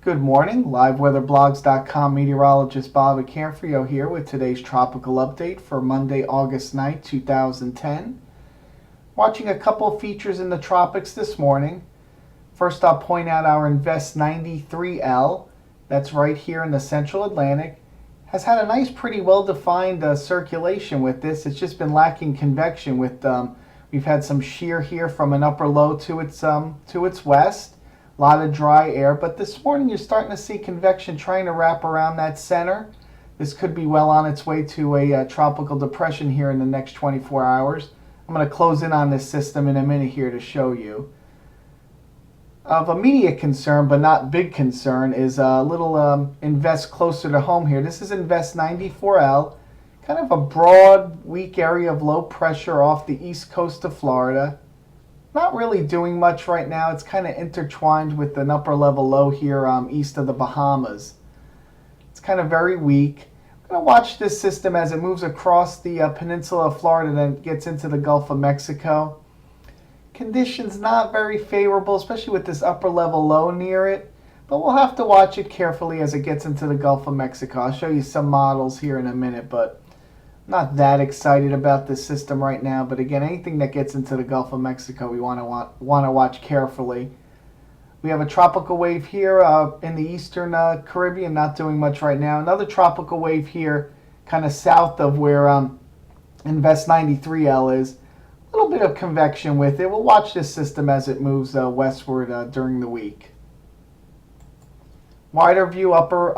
Good morning, liveweatherblogs.com meteorologist Bob Acanfrio here with today's tropical update for Monday, August 9th, 2010. Watching a couple features in the tropics this morning. First, I'll point out our Invest 93L, that's right here in the central Atlantic, has had a nice, pretty well-defined circulation with this. It's just been lacking convection with, we've had some shear here from an upper low to its west. A lot of dry air, but this morning you're starting to see convection trying to wrap around that center. This could be well on its way to a tropical depression here in the next 24 hours. I'm going to close in on this system in a minute here to show you. Of immediate concern, but not big concern, is a little Invest closer to home here. This is Invest 94L, kind of a broad, weak area of low pressure off the east coast of Florida. Not really doing much right now. It's kind of intertwined with an upper level low here east of the Bahamas. It's kind of very weak. I'm going to watch this system as it moves across the peninsula of Florida and then gets into the Gulf of Mexico. Conditions not very favorable, especially with this upper level low near it. But we'll have to watch it carefully as it gets into the Gulf of Mexico. I'll show you some models here in a minute, but not that excited about this system right now, but again, anything that gets into the Gulf of Mexico we want to watch carefully. We have a tropical wave here in the eastern Caribbean, not doing much right now. Another tropical wave here kind of south of where Invest 93L is. A little bit of convection with it. We'll watch this system as it moves westward during the week. Wider view upper,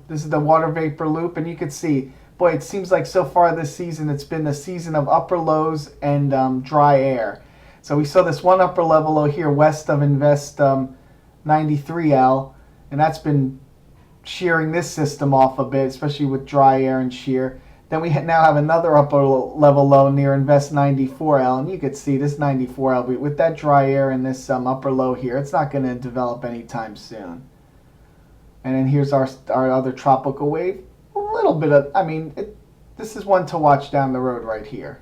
this is the water vapor loop, and you can see, boy, it seems like so far this season it's been the season of upper lows and dry air. So we saw this one upper level low here west of Invest 93L, and that's been shearing this system off a bit, especially with dry air and shear. Then we now have another upper level low near Invest 94L, and you can see this 94L, with that dry air and this upper low here, it's not going to develop anytime soon. And then here's our other tropical wave. A little bit of, this is one to watch down the road right here.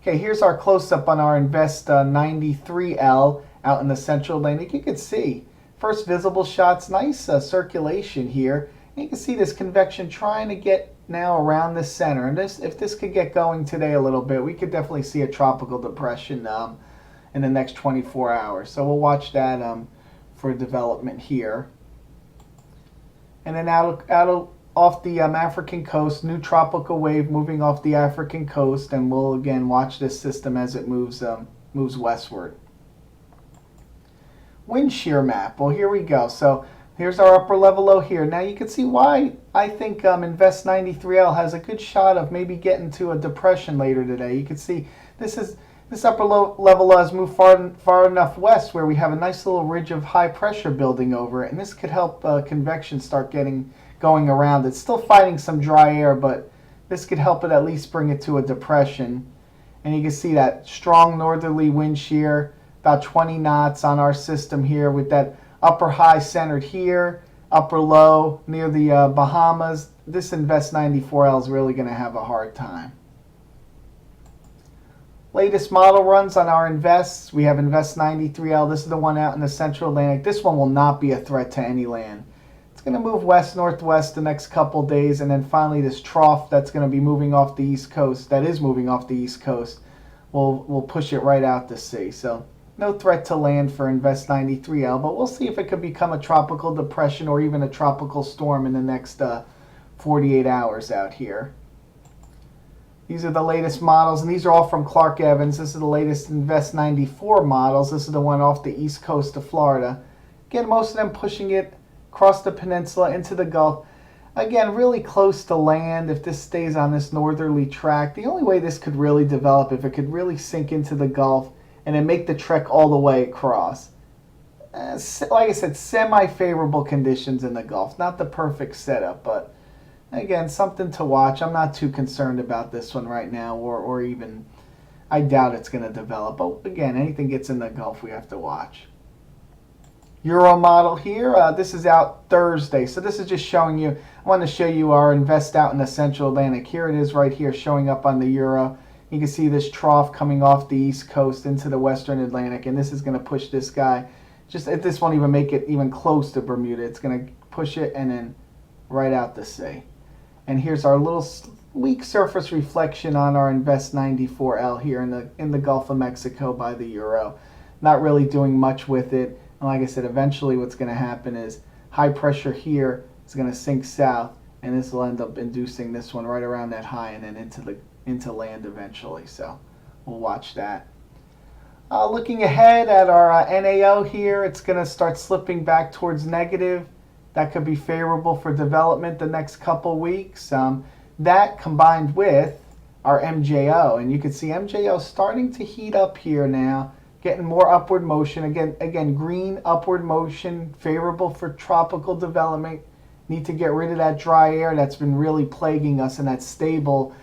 Okay, here's our close-up on our Invest 93L out in the central Atlantic. You can see first visible shots, nice circulation here. And you can see this convection trying to get now around the center. And if this could get going today a little bit, we could definitely see a tropical depression in the next 24 hours. So we'll watch that for development here. And then out off the African coast, new tropical wave moving off the African coast, and we'll again watch this system as it moves westward. Wind shear map. Well, here we go. So here's our upper level low here. Now you can see why I think Invest 93L has a good shot of maybe getting to a depression later today. You can see this upper level low has moved far enough west where we have a nice little ridge of high pressure building over it, and this could help convection start going around. It's still fighting some dry air, but this could help it at least bring it to a depression. And you can see that strong northerly wind shear, about 20 knots on our system here, with that upper high centered here, upper low near the Bahamas. This Invest 94L is really going to have a hard time. Latest model runs on our Invests. We have Invest 93L. This is the one out in the central Atlantic. This one will not be a threat to any land. It's going to move west-northwest the next couple days, and then finally this trough that's going to be moving off the east coast, will push it right out to sea. So no threat to land for Invest 93L, but we'll see if it could become a tropical depression or even a tropical storm in the next 48 hours out here. These are the latest models, and these are all from Clark Evans. This is the latest Invest 94 models. This is the one off the east coast of Florida. Again, most of them pushing it across the peninsula into the Gulf. Again, really close to land if this stays on this northerly track. The only way this could really develop, if it could really sink into the Gulf and then make the trek all the way across. Like I said, semi-favorable conditions in the Gulf. Not the perfect setup, but again, something to watch. I'm not too concerned about this one right now, or even, I doubt it's going to develop. But again, anything gets in the Gulf, we have to watch. Euro model here. This is out Thursday. So this is just showing you, I want to show you our Invest out in the central Atlantic. Here it is right here showing up on the Euro. You can see this trough coming off the east coast into the western Atlantic, and this is going to push this guy just this won't even make it even close to Bermuda. It's going to push it and then right out to sea. And here's our little weak surface reflection on our Invest 94L here in the Gulf of Mexico by the euro. Not really doing much with it. And like I said, eventually what's going to happen is high pressure here is going to sink south, and this will end up inducing this one right around that high and then into land eventually. So we'll watch that. Looking ahead at our NAO here, it's going to start slipping back towards negative. That could be favorable for development the next couple weeks. That combined with our MJO, and you can see MJO starting to heat up here now, getting more upward motion. Again, green upward motion, favorable for tropical development. Need to get rid of that dry air that's been really plaguing us in that stable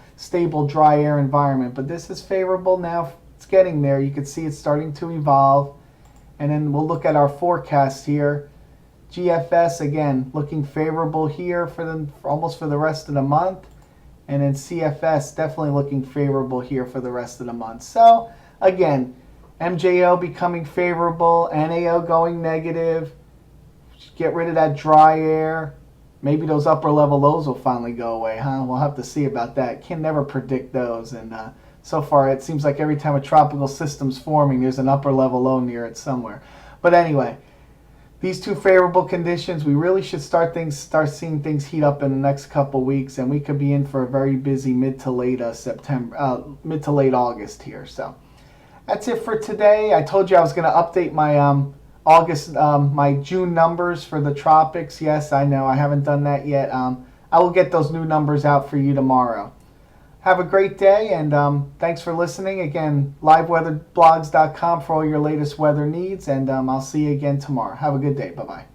dry air environment. But this is favorable now. It's getting there. You can see it's starting to evolve. And then we'll look at our forecast here. GFS, again, looking favorable here for almost for the rest of the month. And then CFS definitely looking favorable here for the rest of the month. So, again, MJO becoming favorable, NAO going negative. Get rid of that dry air. Maybe those upper level lows will finally go away, huh? We'll have to see about that. Can never predict those. And so far, it seems like every time a tropical system's forming, there's an upper level low near it somewhere. But anyway, these two favorable conditions, we really should start seeing things heat up in the next couple weeks, and we could be in for a very busy mid to late August here. So that's it for today. I told you I was going to update my my June numbers for the tropics. Yes, I know I haven't done that yet. I will get those new numbers out for you tomorrow. Have a great day, and thanks for listening. Again, liveweatherblogs.com for all your latest weather needs, and I'll see you again tomorrow. Have a good day. Bye-bye.